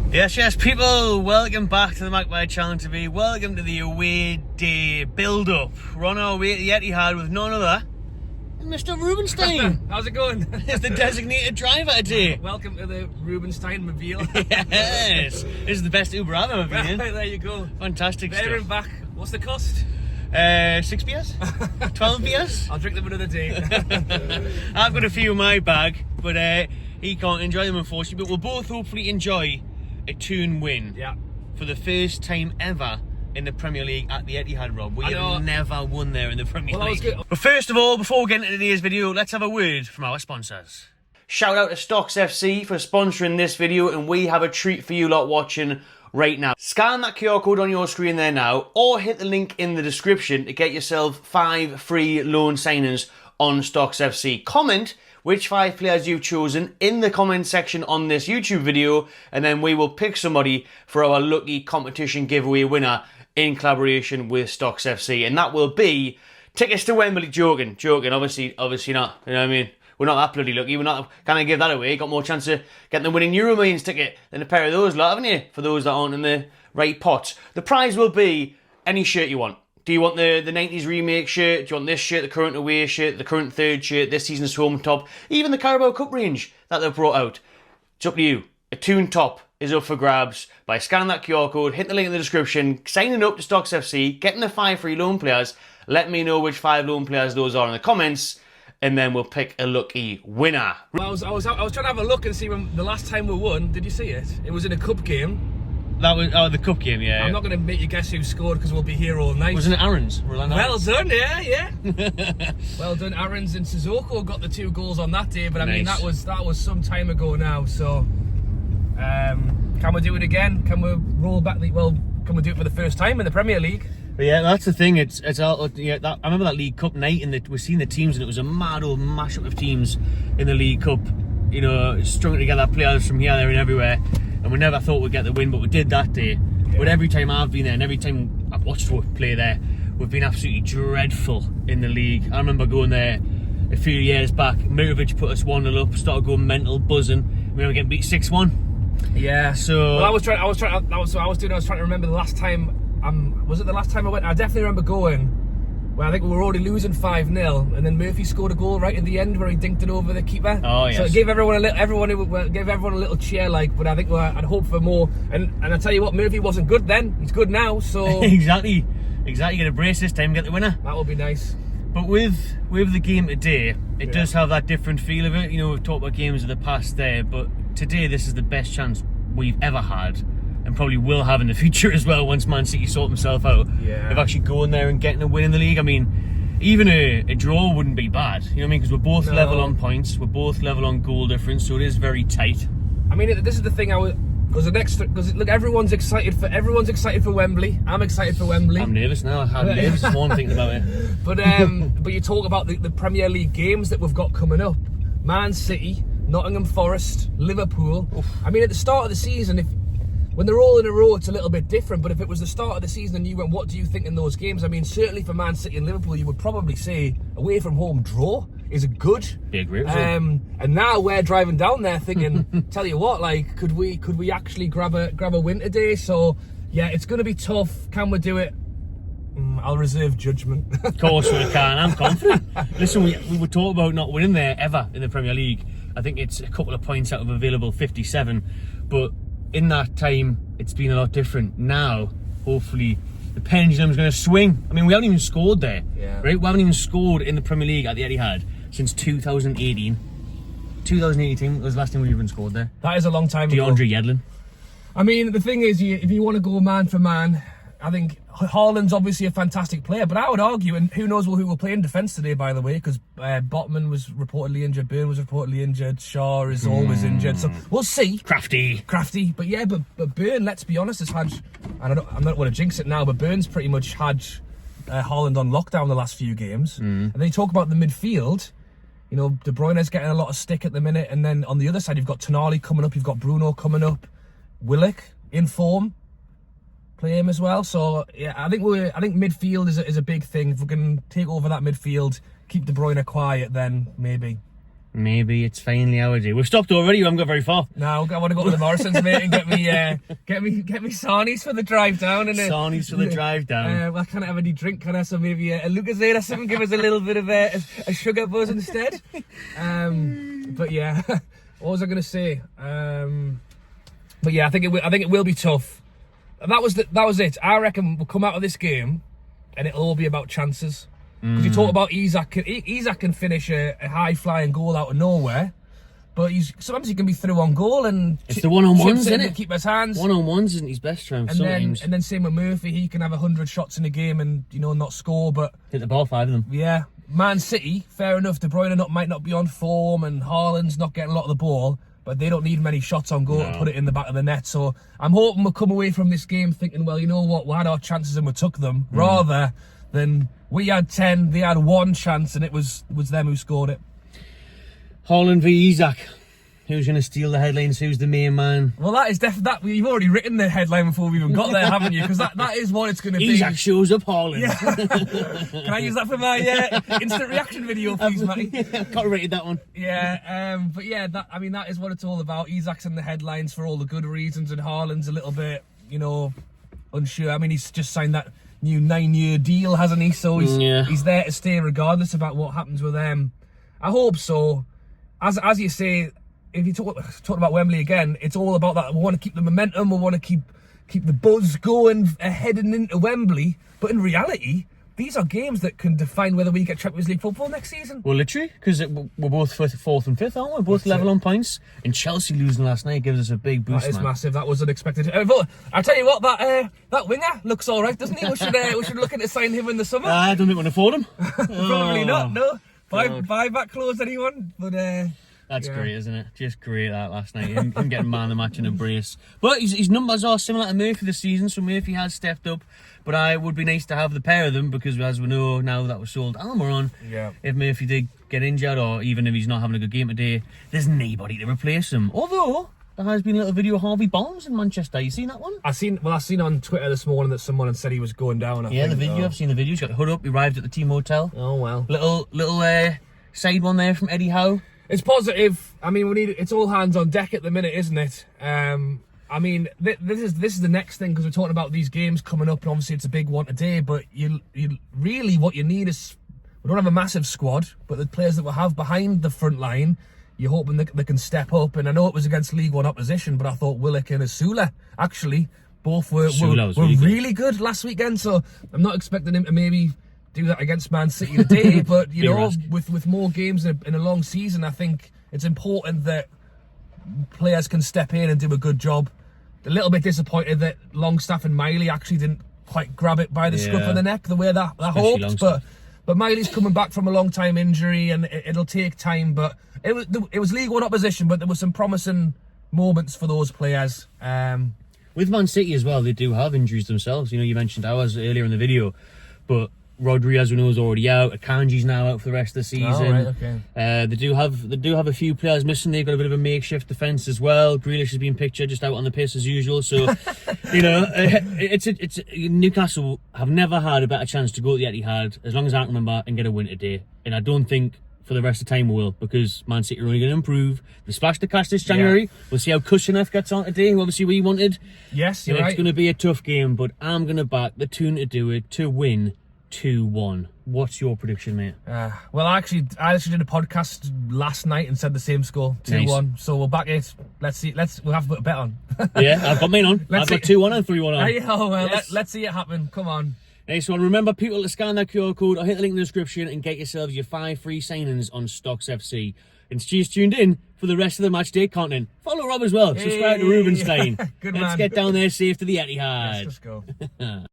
Yes, people, welcome back to the Magpie Channel TV. Welcome to the away day build-up. We're on our way to the Etihad with none other than Mr. Rubenstein. How's it going? He's the designated driver today. Welcome to the Rubenstein Mobile. Yes, this is the best Uber I've ever been in. Right, there you go. Fantastic there stuff. and back. What's the cost? 6 beers? 12 beers? I'll drink them another day. I've got a few in my bag, but he can't enjoy them unfortunately. But we'll both hopefully enjoy a 2-1 win. Yeah. For the first time ever in the Premier League at the Etihad, Rob. We have never won there in the Premier League. Good. But first of all, before we get into today's video, let's have a word from our sponsors. Shout out to StocksFC for sponsoring this video, and we have a treat for you lot watching right now. Scan that QR code on your screen there now, or hit the link in the description to get yourself 5 free loan signings on StocksFC. Comment which 5 players you've chosen in the comment section on this YouTube video, and then we will pick somebody for our lucky competition giveaway winner in collaboration with StocksFC, and that will be tickets to Wembley. Joking, obviously not, you know what I mean? We're not that bloody lucky, we're not gonna give that away. Got more chance of getting the winning Euro Millions ticket than a pair of those lot, haven't you? For those that aren't in the right pot. The prize will be any shirt you want. Do you want the 90s remake shirt? Do you want this shirt, the current away shirt, the current third shirt, this season's home top, even the Carabao Cup range that they've brought out? It's up to you. A Toon top is up for grabs by scanning that QR code, hitting the link in the description, signing up to StocksFC, getting the 5 free loan players. Let me know which 5 loan players those are in the comments, and then we'll pick a lucky winner. Well, I was trying to have a look and see when the last time we won. Did you see it? It was in a cup game. That was the cup game, yeah. I'm not going to make you guess who scored because we'll be here all night. Wasn't it Aaron's? Well done, yeah. Well done, Aaron's and Sissoko got the 2 goals on that day, but I mean that was some time ago now. So, can we do it again? Can we roll back? Can we do it for the first time in the Premier League? But yeah, that's the thing. It's all, yeah. I remember that League Cup night, and we're seeing the teams, and it was a mad old mashup of teams in the League Cup. You know, strung together players from here, there, and everywhere. And we never thought we'd get the win, but we did that day. Yeah. But every time I've been there, and every time I've watched us play there, we've been absolutely dreadful in the league. I remember going there a few years back. Mirovic put us 1-0 up, started going mental, buzzing. We were getting beat 6-1. Yeah. So well, I was trying to remember the last time. Was it the last time I went? I definitely remember going. Well, I think we were already losing 5-0, and then Murphy scored a goal right at the end where he dinked it over the keeper. Oh yes. So it gave everyone a little cheer, but I think I'd hope for more. And I tell you what, Murphy wasn't good then. He's good now. So exactly. Get a brace this time, get the winner. That would be nice. But with the game today, it does have that different feel of it. You know, we've talked about games of the past there, but today this is the best chance we've ever had, and probably will have in the future as well once Man City sort themselves out. Yeah. Of actually going there and getting a win in the league. I mean, even a draw wouldn't be bad. You know what I mean? Because we're both level on points, we're both level on goal difference, so it is very tight. I mean, this is the thing. Because look, everyone's excited for Wembley. I'm excited for Wembley. I'm nervous now. I'm nervous this morning thinking about it. But you talk about the Premier League games that we've got coming up. Man City, Nottingham Forest, Liverpool. Oof. I mean, at the start of the season, when they're all in a row, it's a little bit different. But if it was the start of the season and you went, what do you think in those games? I mean, certainly for Man City and Liverpool, you would probably say away from home draw is a good. Be a great result. And now we're driving down there thinking, tell you what, could we actually grab a win today? So yeah, it's going to be tough. Can we do it? I'll reserve judgment. Of course we can. I'm confident. Listen, we were talking about not winning there ever in the Premier League. I think it's a couple of points out of available 57, but in that time, it's been a lot different. Now, hopefully, the pendulum's going to swing. I mean, we haven't even scored there, right? We haven't even scored in the Premier League at the Etihad since 2018. 2018 was the last time we even scored there. That is a long time ago. DeAndre Yedlin. I mean, the thing is, if you want to go man for man, I think Haaland's obviously a fantastic player, but I would argue, and who knows who will play in defence today, by the way, because Botman was reportedly injured, Burn was reportedly injured, Shaw is always injured, so we'll see. Crafty, but yeah, but Burn, let's be honest, has had, and I'm not going to jinx it now, but Burn's pretty much had Haaland on lockdown the last few games. And then you talk about the midfield. You know, De Bruyne's getting a lot of stick at the minute, and then on the other side you've got Tonali coming up, you've got Bruno coming up, Willock in form. Play him as well, so yeah, I think midfield is a big thing. If we can take over that midfield, keep De Bruyne quiet, then maybe. Maybe it's finally our day. We've stopped already. We haven't got very far. No, I want to go to the Morrisons, mate, and get me sarnies for the drive down. And Sarnies for the drive down. Well, I can't have any drink, can I? So maybe a Lucozade or something. Give us a little bit of a sugar buzz instead. But yeah, what was I going to say? But yeah, I think it will be tough. That was it. I reckon we'll come out of this game, and it'll all be about chances. Because you talk about Isak. Isak can finish a high-flying goal out of nowhere, but sometimes he can be through on goal and it's the one-on-ones, isn't it? Keep his hands. One-on-ones isn't his best strength sometimes. And then same with Murphy. He can have 100 shots in a game and not score, but hit the ball, 5 of them. Yeah, Man City, fair enough. De Bruyne might not be on form, and Haaland's not getting a lot of the ball, but they don't need many shots on goal to put it in the back of the net. So I'm hoping we'll come away from this game thinking, well, you know what, we had our chances and we took them, rather than we had 10, they had 1 chance, and it was them who scored it. Haaland v Isak. Who's going to steal the headlines? Who's the main man? Well, that is definitely you've already written the headline before we even got there, haven't you? Because that is what it's going to be. Isak shows up Haaland. Yeah. Can I use that for my instant reaction video, please, Matty? I've copyrighted that one. Yeah, but yeah, that is what it's all about. Isak's in the headlines for all the good reasons, and Haaland's a little bit, unsure. I mean, he's just signed that new 9-year deal, hasn't he? So he's there to stay regardless about what happens with them. I hope so. As you say, if you talk about Wembley again, it's all about that. We want to keep the momentum. We want to keep the buzz going heading into Wembley. But in reality, these are games that can define whether we get Champions League football next season. Well, literally, because we're both 4th and 5th, aren't we? Both level on points. And Chelsea losing last night gives us a big boost. That is massive. That was unexpected. I tell you what, that winger looks all right, doesn't he? We should look into signing him in the summer. I don't think we can afford him. Probably not. No. Buyback clause, anyone? But that's great, isn't it? Just great that last night. Him getting man of the match in a brace. But his numbers are similar to Murphy this season, so Murphy has stepped up. But it would be nice to have the pair of them, because as we know now that we're sold Almiron, if Murphy did get injured, or even if he's not having a good game today, there's nobody to replace him. Although there has been a little video of Harvey Barnes in Manchester. You seen that one? I seen on Twitter this morning that someone had said he was going down. I think. The video. I've seen the video. He's got the hood up. He arrived at the team hotel. Oh well. Little side one there from Etihad. It's positive. I mean, it's all hands on deck at the minute, isn't it? I mean, this is the next thing, because we're talking about these games coming up, and obviously it's a big one today. But you really, what you need is, we don't have a massive squad, but the players that we have behind the front line, you're hoping they can step up. And I know it was against League One opposition, but I thought Willock and Asula actually both were really good last weekend. So I'm not expecting him to maybe do that against Man City today, but with more games in a long season, I think it's important that players can step in and do a good job. A little bit disappointed that Longstaff and Miley actually didn't quite grab it by the scruff of the neck the way that hoped, but Miley's coming back from a long time injury, and it'll take time. But it was League One opposition, but there were some promising moments for those players. With Man City as well, they do have injuries themselves. You mentioned ours earlier in the video, but Rodri, as we know, is already out. Akanji's now out for the rest of the season. Oh, right, okay. They do have a few players missing. They've got a bit of a makeshift defence as well. Grealish has been pictured just out on the piss as usual. So, it's Newcastle have never had a better chance to go to the Etihad, as long as I can remember, and get a win today. And I don't think for the rest of the time we will, because Man City are only going to improve. They splashed the cash this January. Yeah. We'll see how Kushanev gets on today, who obviously we wanted. Yes, you're right. It's going to be a tough game, but I'm going to back the Toon to do it, to win 2-1. What's your prediction, mate? Well, I actually did a podcast last night and said the same score, 2-1. Nice. So we'll back it. Let's see. We'll have to put a bet on. Yeah, I've got mine on. I've got 2-1 and 3-1 on. Let's see it happen. Come on. Nice one. Remember, people, to scan that QR code or hit the link in the description and get yourselves your 5 free signings on StocksFC. And she's tuned in for the rest of the match day content. Follow Rob as well. Subscribe to Rubenstein. Good man. Let's get down there safe to the Etihad. Let's go.